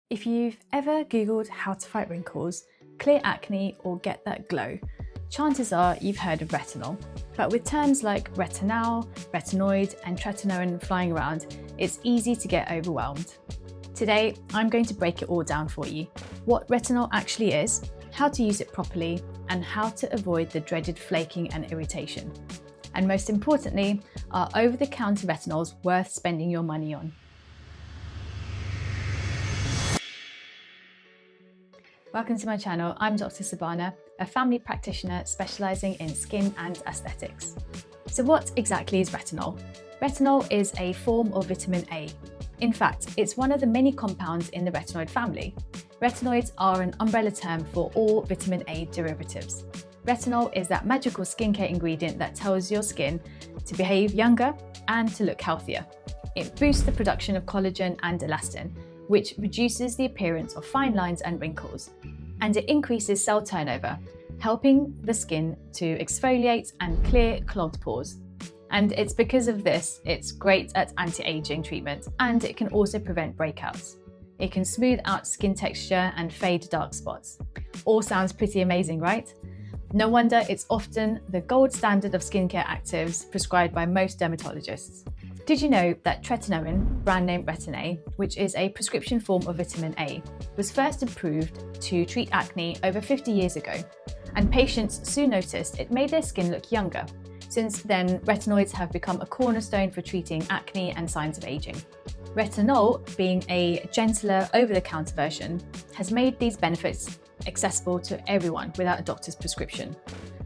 If you've ever Googled how to fight wrinkles, clear acne, or get that glow, chances are you've heard of retinol. But with terms like retinal, retinoid, and tretinoin flying around, it's easy to get overwhelmed. Today, I'm going to break it all down for you. What retinol actually is, how to use it properly, and how to avoid the dreaded flaking and irritation. And most importantly, are over-the-counter retinols worth spending your money on? Welcome to my channel. I'm Dr. Sabana, a family practitioner specialising in skin and aesthetics. So what exactly is retinol? Retinol is a form of vitamin A. In fact, it's one of the many compounds in the retinoid family. Retinoids are an umbrella term for all vitamin A derivatives. Retinol is that magical skincare ingredient that tells your skin to behave younger and to look healthier. It boosts the production of collagen and elastin, which reduces the appearance of fine lines and wrinkles, and it increases cell turnover, helping the skin to exfoliate and clear clogged pores. And it's because of this, it's great at anti-aging treatment, and it can also prevent breakouts. It can smooth out skin texture and fade dark spots. All sounds pretty amazing, right? No wonder it's often the gold standard of skincare actives prescribed by most dermatologists. Did you know that Tretinoin, brand name Retin-A, which is a prescription form of vitamin A, was first approved to treat acne over 50 years ago, and patients soon noticed it made their skin look younger. Since then, retinoids have become a cornerstone for treating acne and signs of aging. Retinol, being a gentler over-the-counter version, has made these benefits accessible to everyone without a doctor's prescription.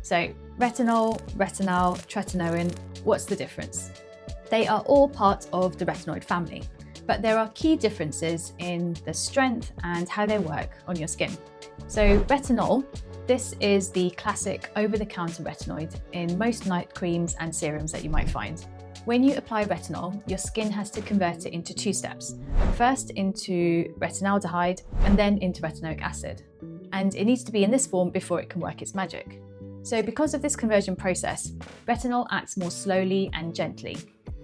So retinol, retinal, tretinoin, what's the difference? They are all part of the retinoid family, but there are key differences in the strength and how they work on your skin. So retinol, this is the classic over-the-counter retinoid in most night creams and serums that you might find. When you apply retinol, your skin has to convert it into two steps. First into retinaldehyde and then into retinoic acid. And it needs to be in this form before it can work its magic. So because of this conversion process, retinol acts more slowly and gently.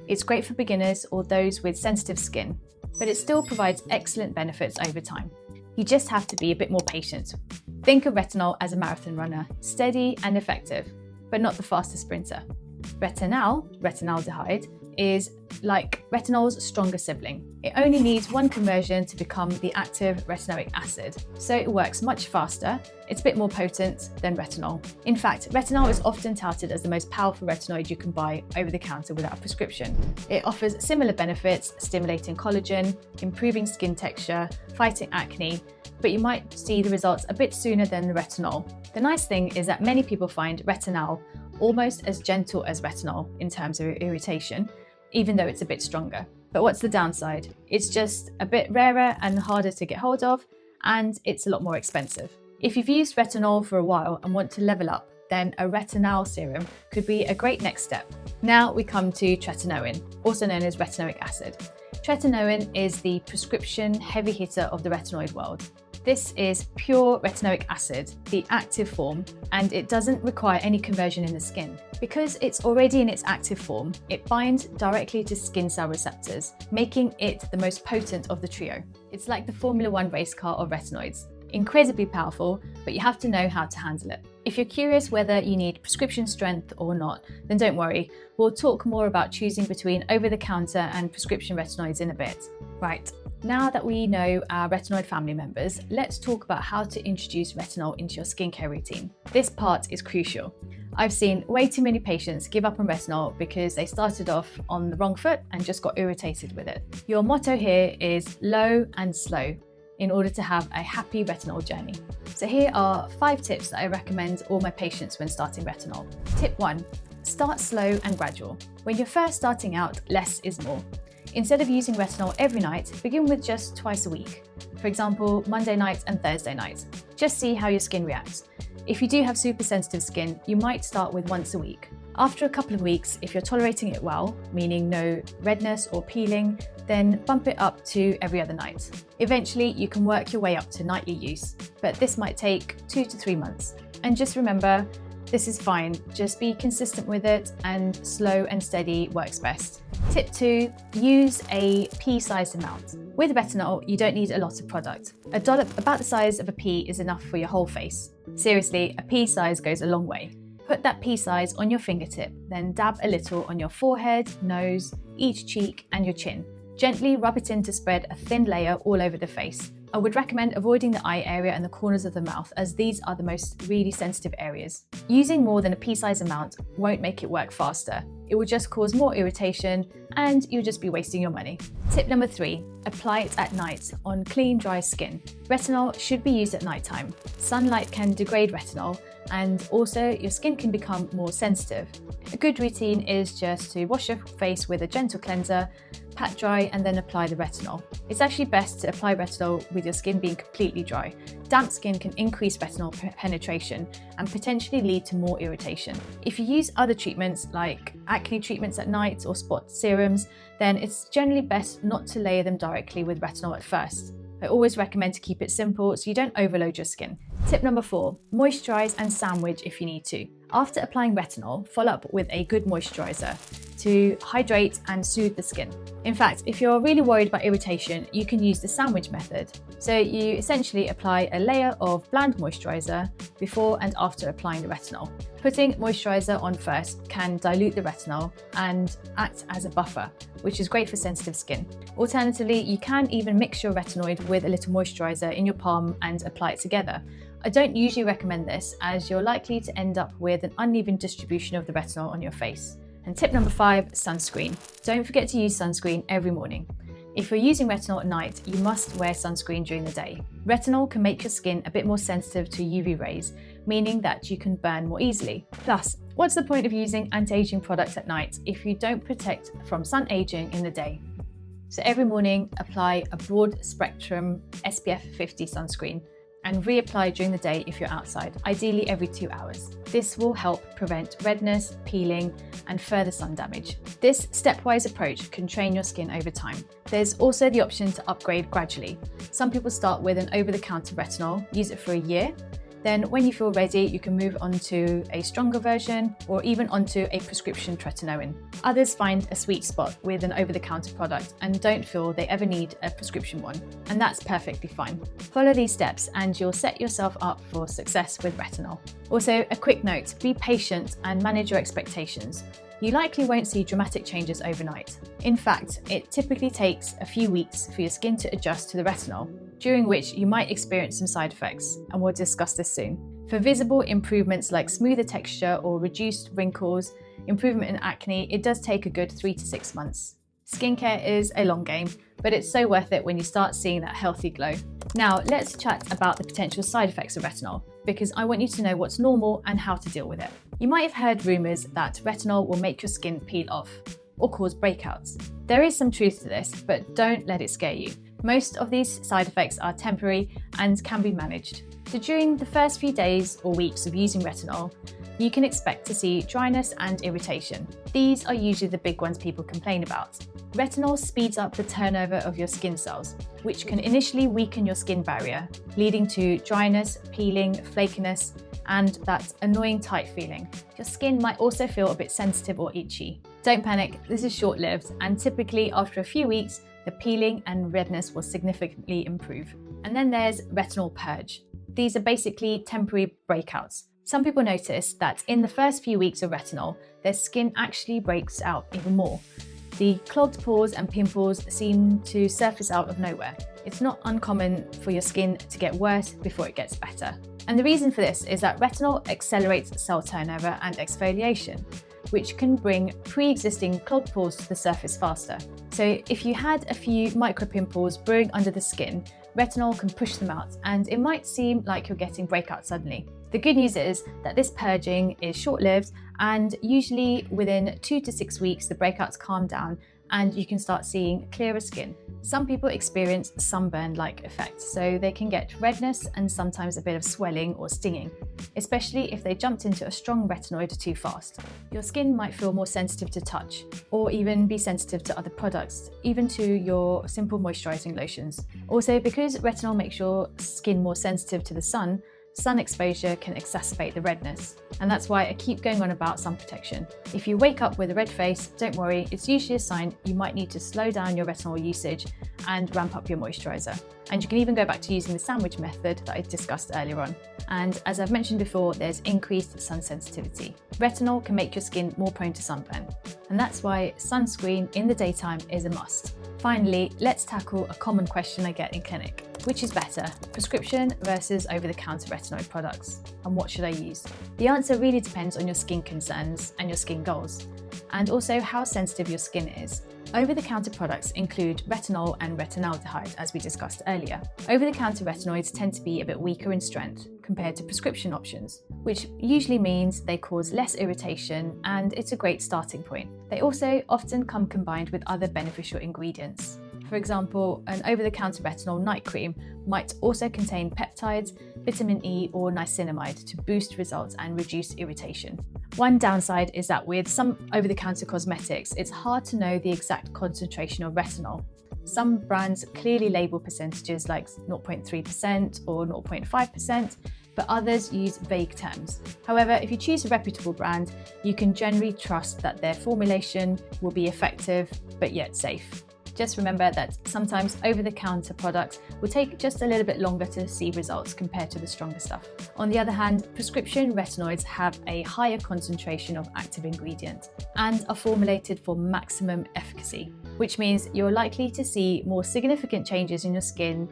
It's great for beginners or those with sensitive skin, but it still provides excellent benefits over time. You just have to be a bit more patient. Think of retinol as a marathon runner, steady and effective, but not the fastest sprinter. Retinal, retinaldehyde, is like retinol's stronger sibling. It only needs one conversion to become the active retinoic acid, so it works much faster. It's a bit more potent than retinol. In fact, retinol is often touted as the most powerful retinoid you can buy over the counter without a prescription. It offers similar benefits, stimulating collagen, improving skin texture, fighting acne, but you might see the results a bit sooner than the retinol. The nice thing is that many people find retinal almost as gentle as retinol in terms of irritation, even though it's a bit stronger. But what's the downside? It's just a bit rarer and harder to get hold of, and it's a lot more expensive. If you've used retinol for a while and want to level up, then a retinal serum could be a great next step. Now we come to tretinoin, also known as retinoic acid. Tretinoin is the prescription heavy hitter of the retinoid world. This is pure retinoic acid, the active form, and it doesn't require any conversion in the skin. Because it's already in its active form, it binds directly to skin cell receptors, making it the most potent of the trio. It's like the Formula One race car of retinoids. Incredibly powerful, but you have to know how to handle it. If you're curious whether you need prescription strength or not, then don't worry. We'll talk more about choosing between over-the-counter and prescription retinoids in a bit. Right, now that we know our retinoid family members, let's talk about how to introduce retinol into your skincare routine. This part is crucial. I've seen way too many patients give up on retinol because they started off on the wrong foot and just got irritated with it. Your motto here is low and slow in order to have a happy retinol journey. So here are 5 tips that I recommend all my patients when starting retinol. Tip 1, start slow and gradual. When you're first starting out, less is more. Instead of using retinol every night, begin with just twice a week. For example, Monday night and Thursday night. Just see how your skin reacts. If you do have super sensitive skin, you might start with once a week. After a couple of weeks, if you're tolerating it well, meaning no redness or peeling, then bump it up to every other night. Eventually, you can work your way up to nightly use, but this might take 2 to 3 months. And just remember, this is fine. Just be consistent with it, and slow and steady works best. Tip 2, use a pea-sized amount. With retinol, you don't need a lot of product. A dollop about the size of a pea is enough for your whole face. Seriously, a pea size goes a long way. Put that pea size on your fingertip, then dab a little on your forehead, nose, each cheek and your chin. Gently rub it in to spread a thin layer all over the face. I would recommend avoiding the eye area and the corners of the mouth, as these are the most really sensitive areas. Using more than a pea-sized amount won't make it work faster. It will just cause more irritation and you'll just be wasting your money. Tip number 3, apply it at night on clean, dry skin. Retinol should be used at nighttime. Sunlight can degrade retinol and also your skin can become more sensitive. A good routine is just to wash your face with a gentle cleanser, pat dry and then apply the retinol. It's actually best to apply retinol with your skin being completely dry. Damp skin can increase retinol penetration and potentially lead to more irritation. If you use other treatments like acne treatments at night or spot serums, then it's generally best not to layer them directly with retinol at first. I always recommend to keep it simple so you don't overload your skin. Tip number 4, moisturize and sandwich if you need to. After applying retinol, follow up with a good moisturizer to hydrate and soothe the skin. In fact, if you're really worried about irritation, you can use the sandwich method. So you essentially apply a layer of bland moisturizer before and after applying the retinol. Putting moisturizer on first can dilute the retinol and act as a buffer, which is great for sensitive skin. Alternatively, you can even mix your retinoid with a little moisturizer in your palm and apply it together. I don't usually recommend this, as you're likely to end up with an uneven distribution of the retinol on your face. And tip number 5, sunscreen. Don't forget to use sunscreen every morning. If you're using retinol at night, you must wear sunscreen during the day. Retinol can make your skin a bit more sensitive to UV rays, meaning that you can burn more easily. Plus, what's the point of using anti-aging products at night if you don't protect from sun aging in the day? So every morning, apply a broad spectrum SPF 50 sunscreen and reapply during the day if you're outside, ideally every 2 hours. This will help prevent redness, peeling, and further sun damage. This stepwise approach can train your skin over time. There's also the option to upgrade gradually. Some people start with an over-the-counter retinol, use it for a year. Then when you feel ready, you can move on to a stronger version or even onto a prescription Tretinoin. Others find a sweet spot with an over-the-counter product and don't feel they ever need a prescription one, and that's perfectly fine. Follow these steps and you'll set yourself up for success with retinol. Also, a quick note, be patient and manage your expectations. You likely won't see dramatic changes overnight. In fact, it typically takes a few weeks for your skin to adjust to the retinol, during which you might experience some side effects, and we'll discuss this soon. For visible improvements like smoother texture or reduced wrinkles, improvement in acne, it does take a good 3 to 6 months. Skincare is a long game, but it's so worth it when you start seeing that healthy glow. Now, let's chat about the potential side effects of retinol, because I want you to know what's normal and how to deal with it. You might have heard rumours that retinol will make your skin peel off or cause breakouts. There is some truth to this, but don't let it scare you. Most of these side effects are temporary and can be managed. So during the first few days or weeks of using retinol, you can expect to see dryness and irritation. These are usually the big ones people complain about. Retinol speeds up the turnover of your skin cells, which can initially weaken your skin barrier, leading to dryness, peeling, flakiness, and that annoying tight feeling. Your skin might also feel a bit sensitive or itchy. Don't panic, this is short-lived, and typically after a few weeks, the peeling and redness will significantly improve. And then there's retinol purge. These are basically temporary breakouts. Some people notice that in the first few weeks of retinol, their skin actually breaks out even more. The clogged pores and pimples seem to surface out of nowhere. It's not uncommon for your skin to get worse before it gets better. And the reason for this is that retinol accelerates cell turnover and exfoliation, which can bring pre-existing clogged pores to the surface faster. So if you had a few micropimples brewing under the skin, retinol can push them out, and it might seem like you're getting breakouts suddenly. The good news is that this purging is short-lived, and usually within 2 to 6 weeks the breakouts calm down and you can start seeing clearer skin. Some people experience sunburn-like effects, so they can get redness and sometimes a bit of swelling or stinging, especially if they jumped into a strong retinoid too fast. Your skin might feel more sensitive to touch, or even be sensitive to other products, even to your simple moisturizing lotions. Also, because retinol makes your skin more sensitive to the sun, sun exposure can exacerbate the redness. And that's why I keep going on about sun protection. If you wake up with a red face, don't worry, it's usually a sign you might need to slow down your retinol usage and ramp up your moisturiser. And you can even go back to using the sandwich method that I discussed earlier on. And as I've mentioned before, there's increased sun sensitivity. Retinol can make your skin more prone to sunburn, and that's why sunscreen in the daytime is a must. Finally, let's tackle a common question I get in clinic. Which is better, prescription versus over-the-counter retinoid products? And what should I use? The answer really depends on your skin concerns and your skin goals, and also how sensitive your skin is. Over-the-counter products include retinol and retinaldehyde, as we discussed earlier. Over-the-counter retinoids tend to be a bit weaker in strength compared to prescription options, which usually means they cause less irritation, and it's a great starting point. They also often come combined with other beneficial ingredients. For example, an over-the-counter retinol night cream might also contain peptides, vitamin E or niacinamide to boost results and reduce irritation. One downside is that with some over-the-counter cosmetics, it's hard to know the exact concentration of retinol. Some brands clearly label percentages like 0.3% or 0.5%, but others use vague terms. However, if you choose a reputable brand, you can generally trust that their formulation will be effective but yet safe. Just remember that sometimes over-the-counter products will take just a little bit longer to see results compared to the stronger stuff. On the other hand, prescription retinoids have a higher concentration of active ingredient and are formulated for maximum efficacy, which means you're likely to see more significant changes in your skin,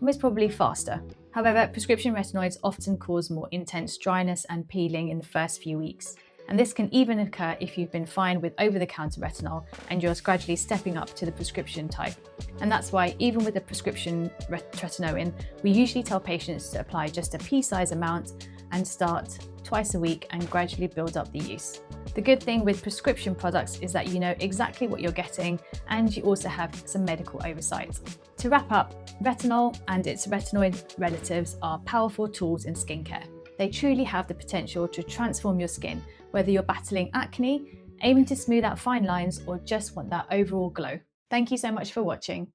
most probably faster. However, prescription retinoids often cause more intense dryness and peeling in the first few weeks. And this can even occur if you've been fine with over-the-counter retinol and you're gradually stepping up to the prescription type. And that's why even with the prescription tretinoin, we usually tell patients to apply just a pea-size amount and start twice a week and gradually build up the use. The good thing with prescription products is that you know exactly what you're getting, and you also have some medical oversight. To wrap up, retinol and its retinoid relatives are powerful tools in skincare. They truly have the potential to transform your skin, whether you're battling acne, aiming to smooth out fine lines, or just want that overall glow. Thank you so much for watching.